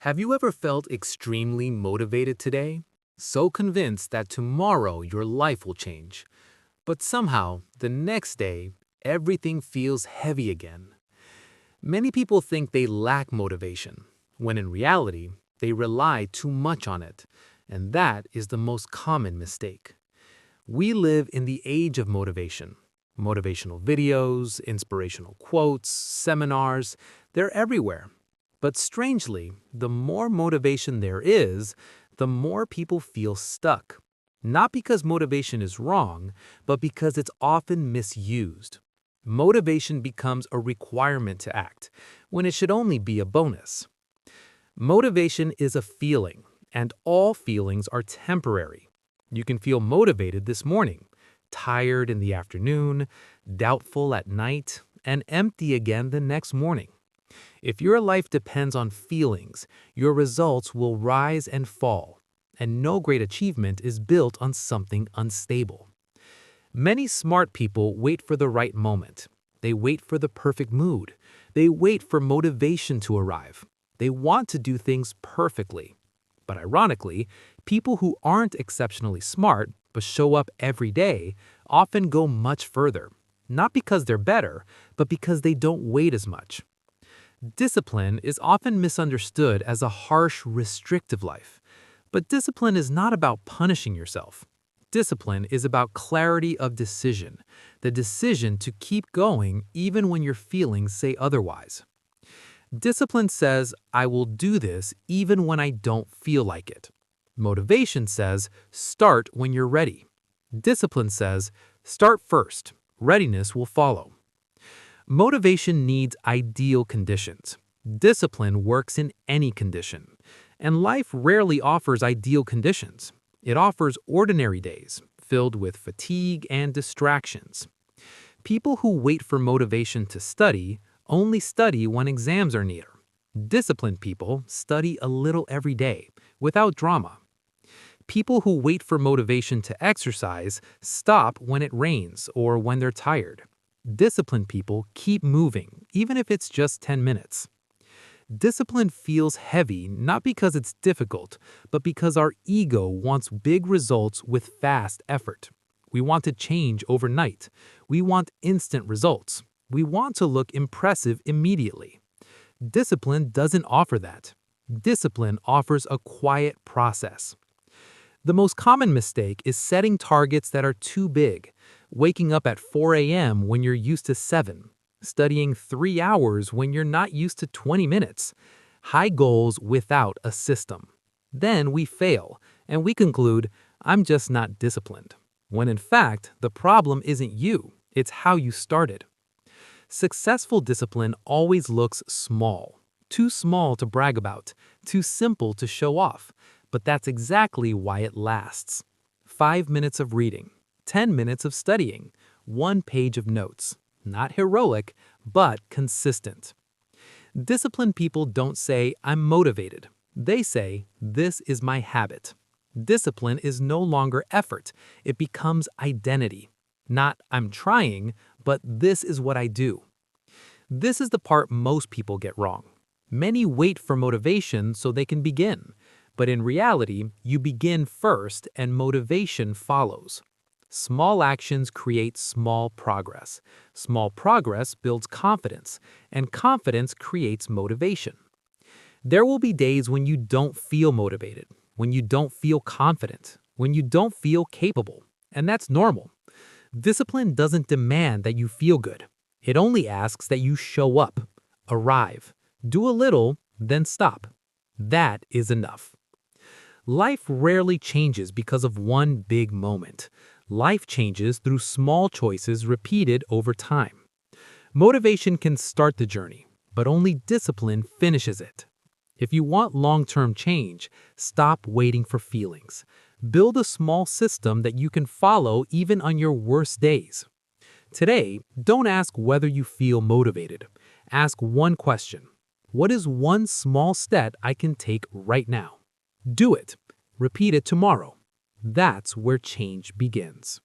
Have you ever felt extremely motivated today? So convinced that tomorrow your life will change. But somehow, the next day, everything feels heavy again. Many people think they lack motivation, when in reality, they rely too much on it. And that is the most common mistake. We live in the age of motivation. Motivational videos, inspirational quotes, seminars, they're everywhere. But strangely, the more motivation there is, the more people feel stuck. Not because motivation is wrong, but because it's often misused. Motivation becomes a requirement to act, when it should only be a bonus. Motivation is a feeling, and all feelings are temporary. You can feel motivated this morning, tired in the afternoon, doubtful at night, and empty again the next morning. If your life depends on feelings, your results will rise and fall, and no great achievement is built on something unstable. Many smart people wait for the right moment. They wait for the perfect mood. They wait for motivation to arrive. They want to do things perfectly. But ironically, people who aren't exceptionally smart but show up every day often go much further, not because they're better, but because they don't wait as much. Discipline is often misunderstood as a harsh, restrictive life. But discipline is not about punishing yourself. Discipline is about clarity of decision, the decision to keep going even when your feelings say otherwise. Discipline says, I will do this even when I don't feel like it. Motivation says, start when you're ready. Discipline says, start first. Readiness will follow. Motivation needs ideal conditions. Discipline works in any condition. And life rarely offers ideal conditions. It offers ordinary days, filled with fatigue and distractions. People who wait for motivation to study only study when exams are near. Disciplined people study a little every day, without drama. People who wait for motivation to exercise stop when it rains or when they're tired. Disciplined people keep moving, even if it's just 10 minutes. Discipline feels heavy not because it's difficult, but because our ego wants big results with fast effort. We want to change overnight. We want instant results. We want to look impressive immediately. Discipline doesn't offer that. Discipline offers a quiet process. The most common mistake is setting targets that are too big, waking up at 4 a.m. when you're used to 7, studying 3 hours when you're not used to 20 minutes, high goals without a system. Then we fail, and we conclude, I'm just not disciplined, when in fact, the problem isn't you, it's how you started. Successful discipline always looks small, too small to brag about, too simple to show off, but that's exactly why it lasts. 5 minutes of reading, 10 minutes of studying, 1 page of notes. Not heroic, but consistent. Disciplined people don't say, I'm motivated. They say, this is my habit. Discipline is no longer effort. It becomes identity. Not, I'm trying, but this is what I do. This is the part most people get wrong. Many wait for motivation so they can begin. But in reality, you begin first and motivation follows. Small actions create small progress. Small progress builds confidence, and confidence creates motivation. There will be days when you don't feel motivated, when you don't feel confident, when you don't feel capable, and that's normal. Discipline doesn't demand that you feel good. It only asks that you show up, arrive, do a little, then stop. That is enough. Life rarely changes because of one big moment. Life changes through small choices repeated over time. Motivation can start the journey, but only discipline finishes it. If you want long-term change, stop waiting for feelings. Build a small system that you can follow even on your worst days. Today, don't ask whether you feel motivated. Ask one question. What is one small step I can take right now? Do it. Repeat it tomorrow. That's where change begins.